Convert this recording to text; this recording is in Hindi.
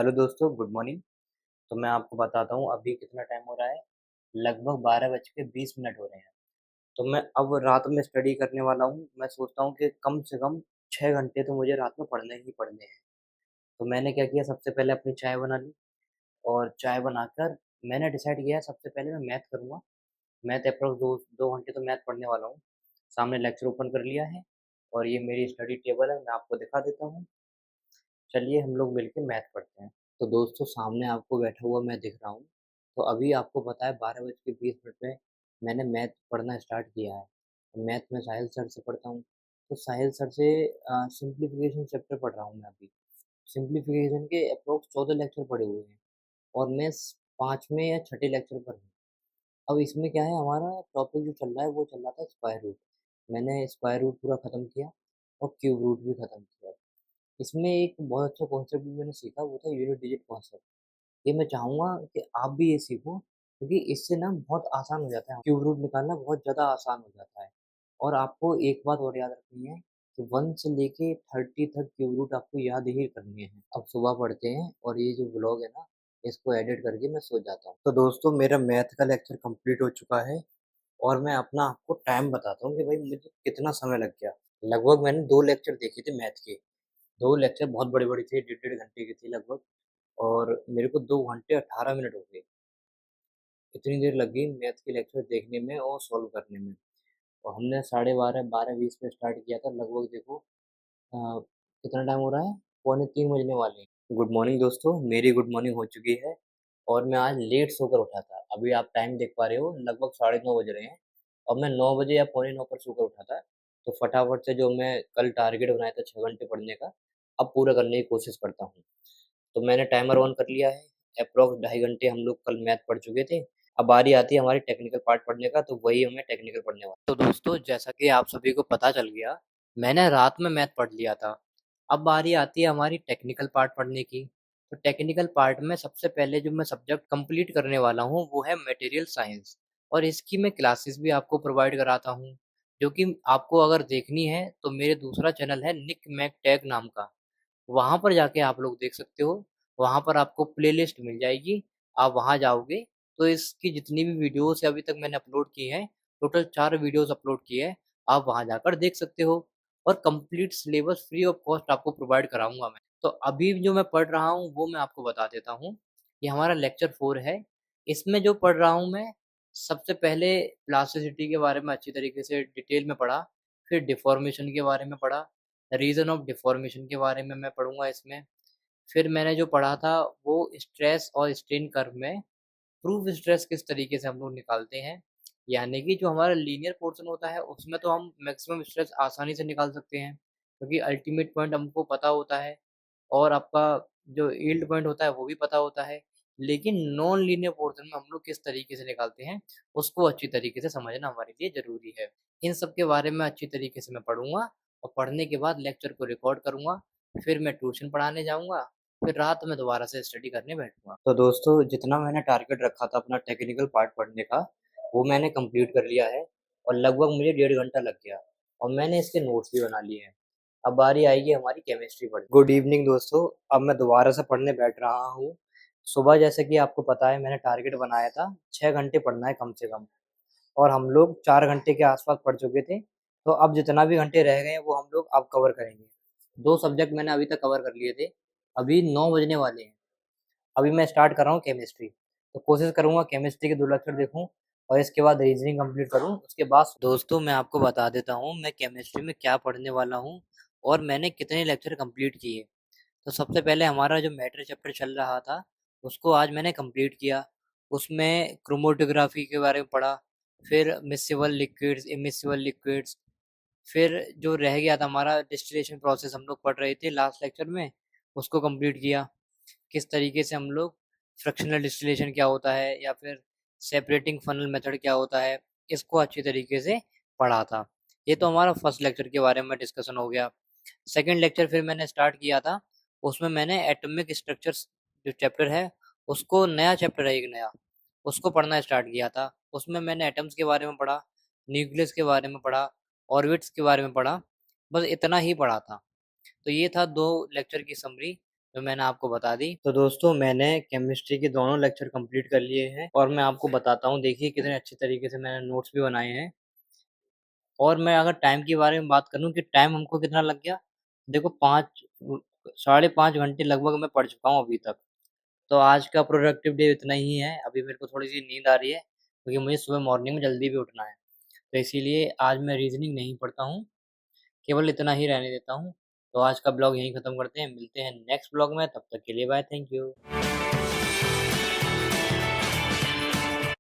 हेलो दोस्तों, गुड मॉर्निंग। तो मैं आपको बताता हूँ अभी कितना टाइम हो रहा है। लगभग 12:20 हो रहे हैं। तो मैं अब रात में स्टडी करने वाला हूँ। मैं सोचता हूँ कि कम से कम 6 घंटे तो मुझे रात में पढ़ने ही पढ़ने हैं। तो मैंने क्या किया, सबसे पहले अपनी चाय बना ली और चाय बनाकर मैंने डिसाइड किया सबसे पहले मैं मैथ करूँगा। मैथ अप्रॉक्स दो दो घंटे तो मैथ पढ़ने वाला हूँ। सामने लेक्चर ओपन कर लिया है और ये मेरी स्टडी टेबल है, मैं आपको दिखा देता हूँ। चलिए हम लोग मिलके मैथ पढ़ते हैं। तो दोस्तों, सामने आपको बैठा हुआ मैं दिख रहा हूँ। तो अभी आपको पता है 12:20 पे मैंने मैथ पढ़ना स्टार्ट किया है। मैथ में साहिल सर से पढ़ता हूँ। तो साहिल सर से सिंप्लीफिकेशन चैप्टर पढ़ रहा हूँ मैं अभी। सिंप्लीफिकेशन के अप्रोक्स 14 लेक्चर पढ़े हुए हैं और मैं 5वें या छठे लेक्चर पर हूँ। अब इसमें क्या है, हमारा टॉपिक जो चल रहा है वो चल रहा था स्क्वायर रूट। मैंने स्क्वायर रूट पूरा खत्म किया और क्यूब रूट भी खत्म किया। इसमें एक बहुत अच्छा कॉन्सेप्ट भी मैंने सीखा, वो था यूनिट डिजिट कॉन्सेप्ट। ये मैं चाहूँगा कि आप भी ये सीखो, क्योंकि इससे ना बहुत आसान हो जाता है, क्यूब रूट निकालना बहुत ज़्यादा आसान हो जाता है। और आपको एक बात और याद रखनी है कि 1 से लेके 30 तक क्यूब रूट आपको याद ही करने हैं। अब सुबह पढ़ते हैं और ये जो व्लॉग है ना, इसको एडिट करके मैं सो जाता हूँ। तो दोस्तों, मेरा मैथ का लेक्चर कंप्लीट हो चुका है और मैं अपना आपको टाइम बताता हूँ कि भाई मुझे कितना समय लग गया। लगभग मैंने 2 लेक्चर देखे थे मैथ के। 2 लेक्चर बहुत बड़े-बड़े थे, डेढ़-डेढ़ घंटे के थे लगभग। और मेरे को 2 घंटे 18 मिनट हो गए। इतनी देर लग गई मैथ के लेक्चर देखने में और सॉल्व करने में। और हमने 12:30 12:20 पे स्टार्ट किया था, लगभग देखो कितना टाइम हो रहा है? पौने 3 बजने वाले हैं। गुड मॉर्निंग दोस्तों, मेरी गुड मॉर्निंग हो चुकी है और मैं आज लेट सोकर उठा था। अभी आप टाइम देख पा रहे हो, लगभग 9:30 बज रहे हैं और मैं 9 बजे या पौने 9 पर सोकर उठा था। तो फटाफट से जो मैं कल टारगेट बनाया था 6 घंटे पढ़ने का, अब पूरा करने की कोशिश करता हूँ। तो मैंने टाइमर ऑन कर लिया है। अप्रॉक्स 2.5 घंटे हम लोग कल मैथ पढ़ चुके थे। अब बारी आती है हमारी टेक्निकल पार्ट पढ़ने का, तो वही हमें टेक्निकल पढ़ने वाला। तो दोस्तों, जैसा कि आप सभी को पता चल गया, मैंने रात में मैथ पढ़ लिया था। अब बारी आती है हमारी टेक्निकल पार्ट पढ़ने की। तो टेक्निकल पार्ट में सबसे पहले जो मैं सब्जेक्ट कंप्लीट करने वाला हूँ वो है मटेरियल साइंस। और इसकी मैं क्लासेस भी आपको प्रोवाइड कराता हूँ, जो कि आपको अगर देखनी है तो मेरे दूसरा चैनल है निक मैक टैग नाम का। वहाँ पर जाके आप लोग देख सकते हो। वहाँ पर आपको प्लेलिस्ट मिल जाएगी। आप वहाँ जाओगे तो इसकी जितनी भी वीडियोज़ अभी तक मैंने अपलोड की हैं, टोटल 4 वीडियोज़ अपलोड की है, आप वहाँ जाकर देख सकते हो। और complete syllabus free of cost आपको प्रोवाइड कराऊँगा मैं। तो अभी जो मैं पढ़ रहा हूँ वो मैं आपको बता देता हूँ। ये हमारा लेक्चर 4 है। इसमें जो पढ़ रहा हूँ मैं, सबसे पहले प्लास्टिसिटी के बारे में अच्छी तरीके से डिटेल में पढ़ा, फिर डिफ़ॉर्मेशन के बारे में पढ़ा, रीज़न ऑफ डिफ़ॉर्मेशन के बारे में मैं पढ़ूँगा इसमें। फिर मैंने जो पढ़ा था वो स्ट्रेस और स्ट्रेन कर्व में प्रूफ स्ट्रेस किस तरीके से हम लोग निकालते हैं। यानी कि जो हमारा लीनियर पोर्शन होता है उसमें तो हम मैक्सिमम स्ट्रेस आसानी से निकाल सकते हैं, क्योंकि अल्टीमेट पॉइंट हमको पता होता है और आपका जो यील्ड पॉइंट होता है वो भी पता होता है। लेकिन नॉन लीनियर पोर्शन में हम लोग किस तरीके से निकालते हैं, उसको अच्छी तरीके से समझना हमारे लिए ज़रूरी है। इन सब के बारे में अच्छी तरीके से मैं पढ़ूँगा और पढ़ने के बाद लेक्चर को रिकॉर्ड करूँगा। फिर मैं ट्यूशन पढ़ाने जाऊँगा, फिर रात में दोबारा से स्टडी करने बैठूँगा। तो दोस्तों, जितना मैंने टारगेट रखा था अपना टेक्निकल पार्ट पढ़ने का, वो मैंने कंप्लीट कर लिया है और लगभग मुझे डेढ़ घंटा लग गया और मैंने इसके नोट्स भी बना लिए हैं। अब बारी आएगी हमारी केमिस्ट्री पढ़ने। गुड इवनिंग दोस्तों, अब मैं दोबारा से पढ़ने बैठ रहा हूँ। सुबह जैसे कि आपको पता है मैंने टारगेट बनाया था 6 घंटे पढ़ना है कम से कम, और हम लोग 4 घंटे के आस-पास पढ़ चुके थे। तो अब जितना भी घंटे रह गए हैं वो हम लोग अब कवर करेंगे। 2 सब्जेक्ट मैंने अभी तक कवर कर लिए थे। अभी 9 बजने वाले हैं। अभी मैं स्टार्ट कर रहा हूँ केमिस्ट्री। तो कोशिश करूँगा केमिस्ट्री के 2 लेक्चर देखूँ और इसके बाद रीज़निंग कंप्लीट करूँ। उसके बाद दोस्तों, मैं आपको बता देता हूँ मैं केमिस्ट्री में क्या पढ़ने वाला हूँ और मैंने कितने लेक्चर कंप्लीट किए। तो सबसे पहले हमारा जो मैटर चैप्टर चल रहा था, उसको आज मैंने कंप्लीट किया। उसमें क्रोमैटोग्राफी के बारे में पढ़ा, फिर मिक्सिबल लिक्विड्स, इमिसिबल लिक्विड्स, फिर जो रह गया था हमारा डिस्टिलेशन प्रोसेस हम लोग पढ़ रहे थे लास्ट लेक्चर में, उसको कंप्लीट किया। किस तरीके से हम लोग फ्रैक्शनल डिस्टिलेशन क्या होता है या फिर सेपरेटिंग फनल मेथड क्या होता है, इसको अच्छी तरीके से पढ़ा था। ये तो हमारा फर्स्ट लेक्चर के बारे में डिस्कशन हो गया। सेकंड लेक्चर फिर मैंने स्टार्ट किया था, उसमें मैंने एटॉमिक स्ट्रक्चर्स जो चैप्टर है, उसको नया चैप्टर है एक नया, उसको पढ़ना स्टार्ट किया था। उसमें मैंने एटम्स के बारे में पढ़ा, न्यूक्लियस के बारे में पढ़ा, ऑर्बिट्स के बारे में पढ़ा, बस इतना ही पढ़ा था। तो ये था 2 लेक्चर की समरी। जो मैंने आपको बता दी। तो दोस्तों मैंने केमिस्ट्री के दोनों लेक्चर कंप्लीट कर लिए हैं और मैं आपको बताता हूँ, देखिए कितने अच्छे तरीके से मैंने नोट्स भी बनाए हैं। और मैं अगर टाइम के बारे में बात करूँ कि टाइम हमको कितना लग गया, देखो 5 साढ़े 5 घंटे लगभग मैं पढ़ चुका हूँ अभी तक। तो आज का प्रोडक्टिव डे इतना ही है। अभी मेरे को थोड़ी-सी नींद आ रही है क्योंकि मुझे सुबह मॉर्निंग में जल्दी भी उठना है। तो इसीलिए आज मैं रीज़निंग नहीं पढ़ता हूँ, केवल इतना ही रहने देता हूँ। तो आज का ब्लॉग यहीं खत्म करते हैं, मिलते हैं नेक्स्ट ब्लॉग में, तब तक के लिए बाय, थैंक यू।